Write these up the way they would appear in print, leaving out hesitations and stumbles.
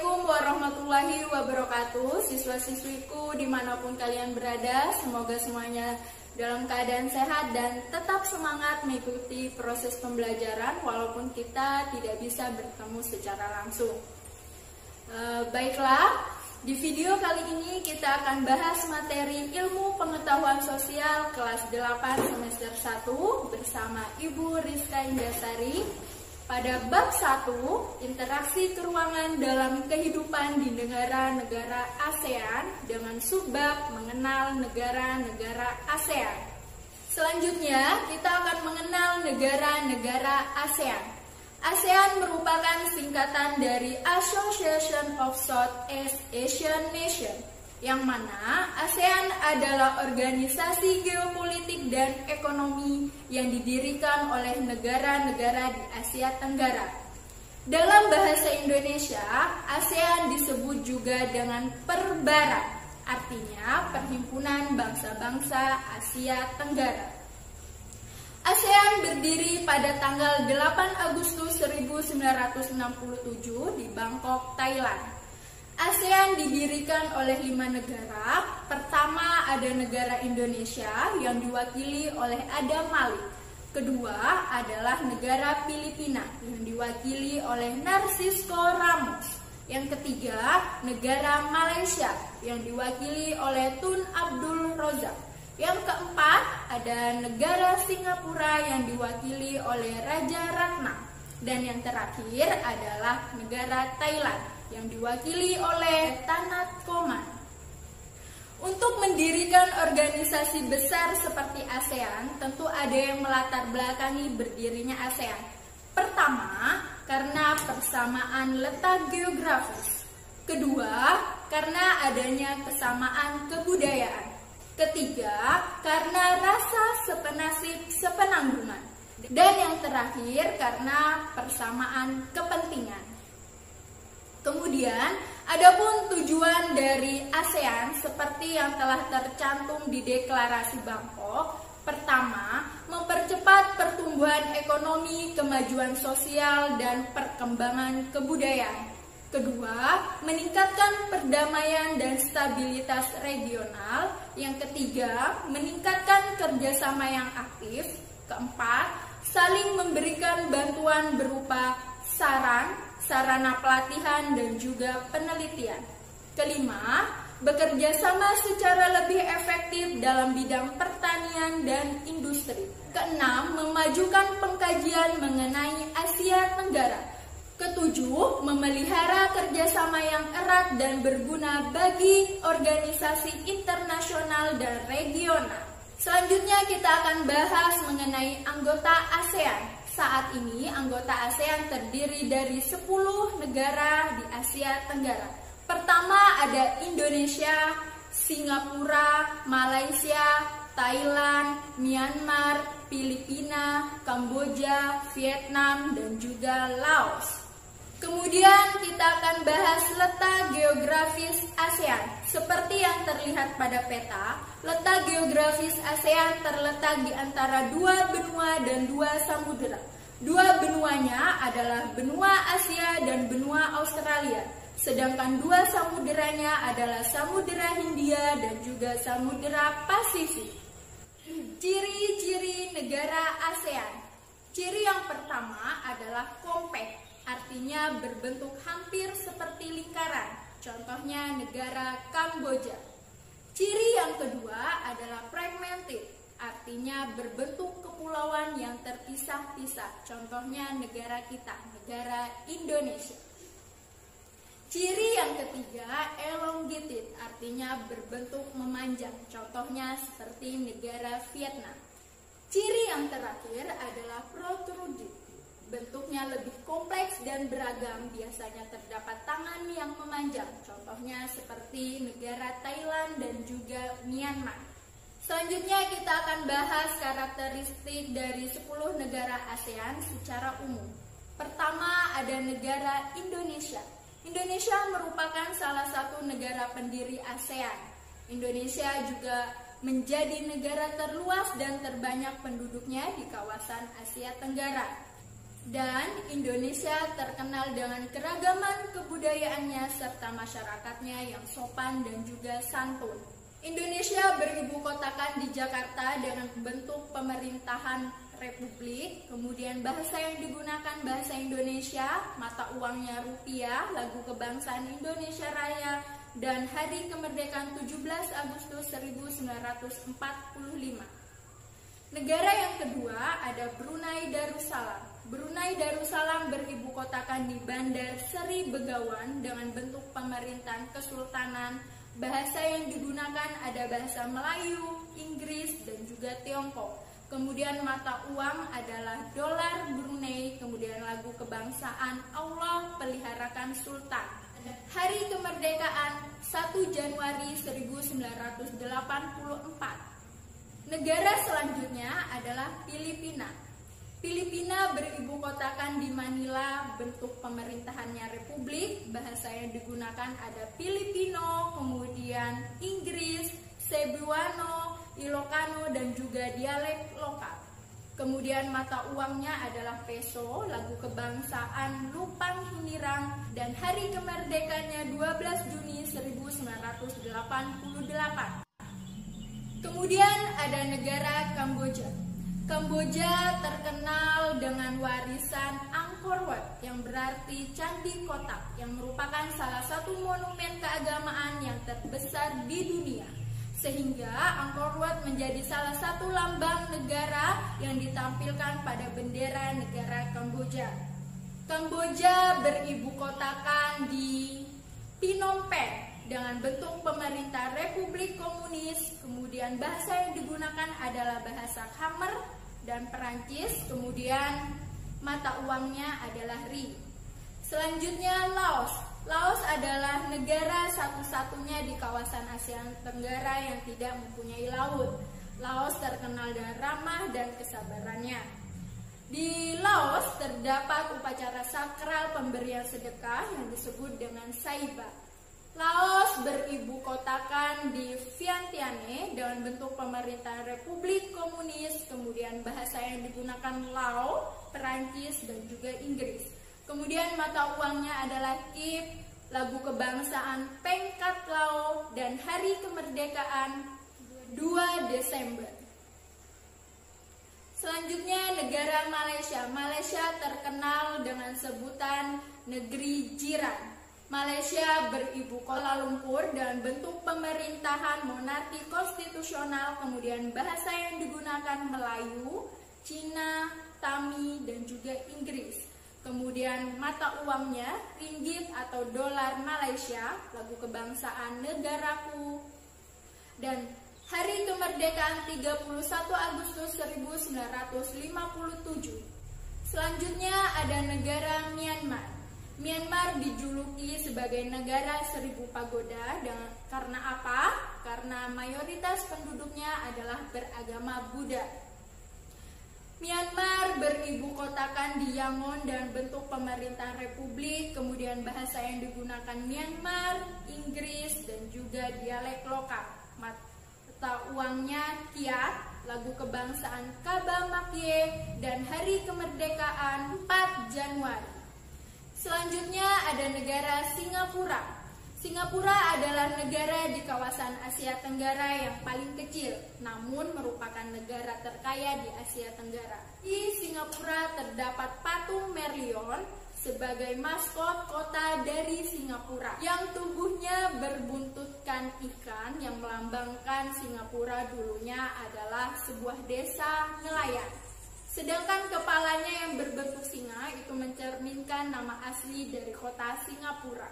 Assalamualaikum warahmatullahi wabarakatuh. Siswa-siswiku dimanapun kalian berada, semoga semuanya dalam keadaan sehat dan tetap semangat mengikuti proses pembelajaran walaupun kita tidak bisa bertemu secara langsung. Baiklah, di video kali ini kita akan bahas materi ilmu pengetahuan sosial kelas 8 semester 1 bersama Ibu Rizka Indasari. Pada bab 1, interaksi keruangan dalam kehidupan di negara-negara ASEAN dengan subbab mengenal negara-negara ASEAN. Selanjutnya, kita akan mengenal negara-negara ASEAN. ASEAN merupakan singkatan dari Association of Southeast Asian Nations, yang mana ASEAN adalah organisasi geopolitik dan ekonomi yang didirikan oleh negara-negara di Asia Tenggara. Dalam bahasa Indonesia, ASEAN disebut juga dengan Perbaran, artinya Perhimpunan Bangsa-Bangsa Asia Tenggara. ASEAN berdiri pada tanggal 8 Agustus 1967 di Bangkok, Thailand. ASEAN didirikan oleh 5 negara. Pertama ada negara Indonesia yang diwakili oleh Adam Malik. Kedua adalah negara Filipina yang diwakili oleh Narcisco Ramos. Yang ketiga negara Malaysia yang diwakili oleh Tun Abdul Razak. Yang keempat ada negara Singapura yang diwakili oleh Raja Ratna. Dan yang terakhir adalah negara Thailand yang diwakili oleh Tanat Koman. Untuk mendirikan organisasi besar seperti ASEAN, tentu ada yang melatar belakangi berdirinya ASEAN. Pertama, karena persamaan letak geografis. Kedua, karena adanya kesamaan kebudayaan. Ketiga, karena rasa sepenasib sepenanggungan. Dan yang terakhir, karena persamaan kepentingan. Kemudian, adapun tujuan dari ASEAN seperti yang telah tercantum di Deklarasi Bangkok. Pertama, mempercepat pertumbuhan ekonomi, kemajuan sosial, dan perkembangan kebudayaan. Kedua, meningkatkan perdamaian dan stabilitas regional. Yang ketiga, meningkatkan kerjasama yang aktif. Keempat, saling memberikan bantuan berupa saran, sarana pelatihan, dan juga penelitian. Kelima, bekerja sama secara lebih efektif dalam bidang pertanian dan industri. Keenam, memajukan pengkajian mengenai Asia Tenggara. Ketujuh, memelihara kerjasama yang erat dan berguna bagi organisasi internasional dan regional. Selanjutnya kita akan bahas mengenai anggota ASEAN. Saat ini anggota ASEAN terdiri dari 10 negara di Asia Tenggara. Pertama ada Indonesia, Singapura, Malaysia, Thailand, Myanmar, Filipina, Kamboja, Vietnam, dan juga Laos. Kemudian kita akan bahas letak geografis ASEAN. Seperti yang terlihat pada peta, letak geografis ASEAN terletak di antara 2 benua dan 2 samudera. 2 benuanya adalah benua Asia dan benua Australia. Sedangkan 2 samuderanya adalah Samudera Hindia dan juga Samudera Pasifik. Ciri-ciri negara ASEAN. Ciri yang pertama adalah compact. Artinya berbentuk hampir seperti lingkaran, contohnya negara Kamboja. Ciri yang kedua adalah fragmented, artinya berbentuk kepulauan yang terpisah-pisah, contohnya negara kita, negara Indonesia. Ciri yang ketiga elongated, artinya berbentuk memanjang, contohnya seperti negara Vietnam. Ciri yang terakhir adalah protruded. Bentuknya lebih kompleks dan beragam, biasanya terdapat tangan yang memanjang, contohnya seperti negara Thailand dan juga Myanmar. Selanjutnya kita akan bahas karakteristik dari 10 negara ASEAN secara umum. Pertama ada negara Indonesia. Indonesia merupakan salah satu negara pendiri ASEAN. Indonesia juga menjadi negara terluas dan terbanyak penduduknya di kawasan Asia Tenggara. Dan Indonesia terkenal dengan keragaman kebudayaannya serta masyarakatnya yang sopan dan juga santun. Indonesia beribu kotakan di Jakarta dengan bentuk pemerintahan republik, kemudian bahasa yang digunakan bahasa Indonesia, mata uangnya rupiah, lagu kebangsaan Indonesia Raya, dan hari kemerdekaan 17 Agustus 1945. Negara yang kedua ada Brunei Darussalam. Brunei Darussalam beribu kotakan di Bandar Seri Begawan dengan bentuk pemerintahan kesultanan. Bahasa yang digunakan ada bahasa Melayu, Inggris, dan juga Tiongkok. Kemudian mata uang adalah dolar Brunei, kemudian lagu kebangsaan Allah peliharakan Sultan. Hari kemerdekaan 1 Januari 1984. Negara selanjutnya adalah Filipina. Filipina beribu kotakan di Manila, bentuk pemerintahannya republik, bahasa yang digunakan ada Filipino, kemudian Inggris, Cebuano, Ilocano, dan juga dialek lokal. Kemudian mata uangnya adalah peso, lagu kebangsaan Lupang Hinirang, dan hari kemerdekaannya 12 Juni 1988. Kemudian ada negara Kamboja. Kamboja terkenal dengan warisan Angkor Wat yang berarti candi kotak, yang merupakan salah satu monumen keagamaan yang terbesar di dunia. Sehingga Angkor Wat menjadi salah satu lambang negara yang ditampilkan pada bendera negara Kamboja. Kamboja beribu kotakan di Phnom Penh dengan bentuk pemerintah Republik Komunis, kemudian bahasa yang digunakan adalah bahasa Khmer dan Perancis, kemudian mata uangnya adalah Ri. Selanjutnya Laos. Laos adalah negara satu-satunya di kawasan Asia Tenggara yang tidak mempunyai laut. Laos terkenal dengan ramah dan kesabarannya. Di Laos terdapat upacara sakral pemberian sedekah yang disebut dengan Saiba. Laos beribu kotakan di Vientiane dengan bentuk pemerintahan Republik Komunis, kemudian bahasa yang digunakan Lao, Perancis, dan juga Inggris. Kemudian mata uangnya adalah Kip, lagu kebangsaan Pengkat Lao, dan hari kemerdekaan 2 Desember. Selanjutnya negara Malaysia. Malaysia terkenal dengan sebutan negeri jiran. Malaysia beribu Kuala Lumpur dengan bentuk pemerintahan monarki konstitusional, kemudian bahasa yang digunakan Melayu, Cina, Tami, dan juga Inggris. Kemudian mata uangnya ringgit atau dolar Malaysia, lagu kebangsaan negaraku, dan hari kemerdekaan 31 Agustus 1957. Selanjutnya ada negara Myanmar. Myanmar dijuluki sebagai negara 1000 pagoda karena apa? Karena mayoritas penduduknya adalah beragama Buddha. Myanmar beribu kotakan di Yangon dan bentuk pemerintahan republik, kemudian bahasa yang digunakan Myanmar, Inggris, dan juga dialek lokal. Mata uangnya Kyat, lagu kebangsaan Kaba Makye, dan hari kemerdekaan 4 Januari. Selanjutnya ada negara Singapura. Singapura adalah negara di kawasan Asia Tenggara yang paling kecil, namun merupakan negara terkaya di Asia Tenggara. Di Singapura terdapat patung Merlion sebagai maskot kota dari Singapura, yang tubuhnya berbuntutkan ikan yang melambangkan Singapura dulunya adalah sebuah desa nelayan. Sedangkan kepalanya yang berbentuk singa itu mencerminkan nama asli dari kota Singapura.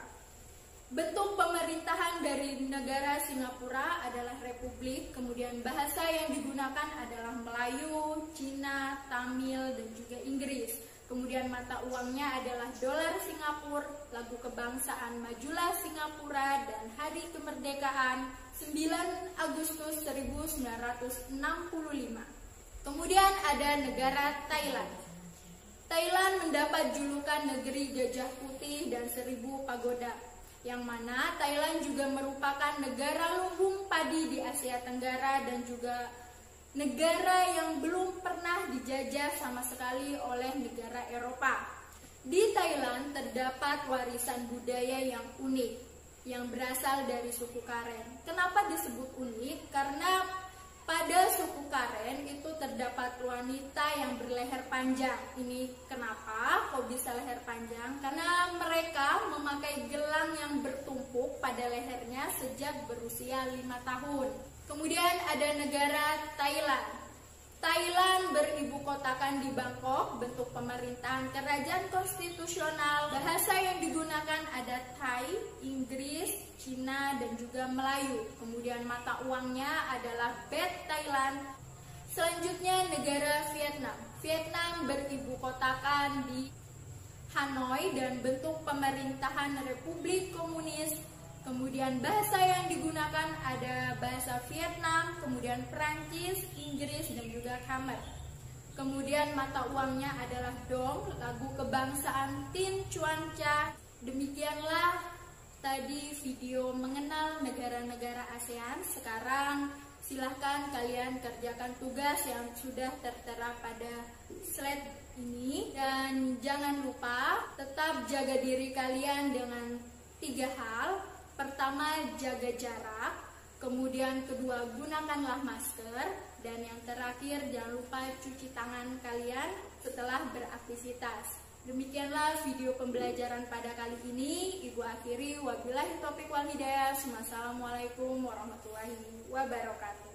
Bentuk pemerintahan dari negara Singapura adalah republik, kemudian bahasa yang digunakan adalah Melayu, Cina, Tamil, dan juga Inggris. Kemudian mata uangnya adalah dolar Singapura, lagu kebangsaan Majulah Singapura, dan hari kemerdekaan 9 Agustus 1965. Kemudian ada negara Thailand. Thailand mendapat julukan negeri gajah putih dan 1000 pagoda, yang mana Thailand juga merupakan negara lumbung padi di Asia Tenggara dan juga negara yang belum pernah dijajah sama sekali oleh negara Eropa. Di Thailand terdapat warisan budaya yang unik, yang berasal dari suku Karen. Kenapa disebut unik? Karena pada suku Karen itu terdapat wanita yang berleher panjang. Ini kenapa kok bisa leher panjang? Karena mereka memakai gelang yang bertumpuk pada lehernya sejak berusia 5 tahun. Kemudian ada negara Thailand. Thailand beribu kotakan di Bangkok, bentuk pemerintahan kerajaan konstitusional. Bahasa yang digunakan ada Thai, Inggris, Cina, dan juga Melayu. Kemudian mata uangnya adalah baht Thailand. Selanjutnya negara Vietnam. Vietnam beribu kotakan di Hanoi dan bentuk pemerintahan Republik Komunis. Kemudian bahasa yang digunakan ada bahasa Vietnam, kemudian Perancis, Inggris, dan juga Khmer. Kemudian mata uangnya adalah dong, lagu kebangsaan Tin Chuan Cha. Demikianlah tadi video mengenal negara-negara ASEAN. Sekarang silahkan kalian kerjakan tugas yang sudah tertera pada slide ini. Dan jangan lupa tetap jaga diri kalian dengan 3 hal. Pertama, jaga jarak. Kemudian kedua, gunakanlah masker. Dan yang terakhir, jangan lupa cuci tangan kalian setelah beraktivitas. Demikianlah video pembelajaran pada kali ini. Ibu akhiri, wabillahi taufiq wal hidayah. Wassalamualaikum warahmatullahi wabarakatuh.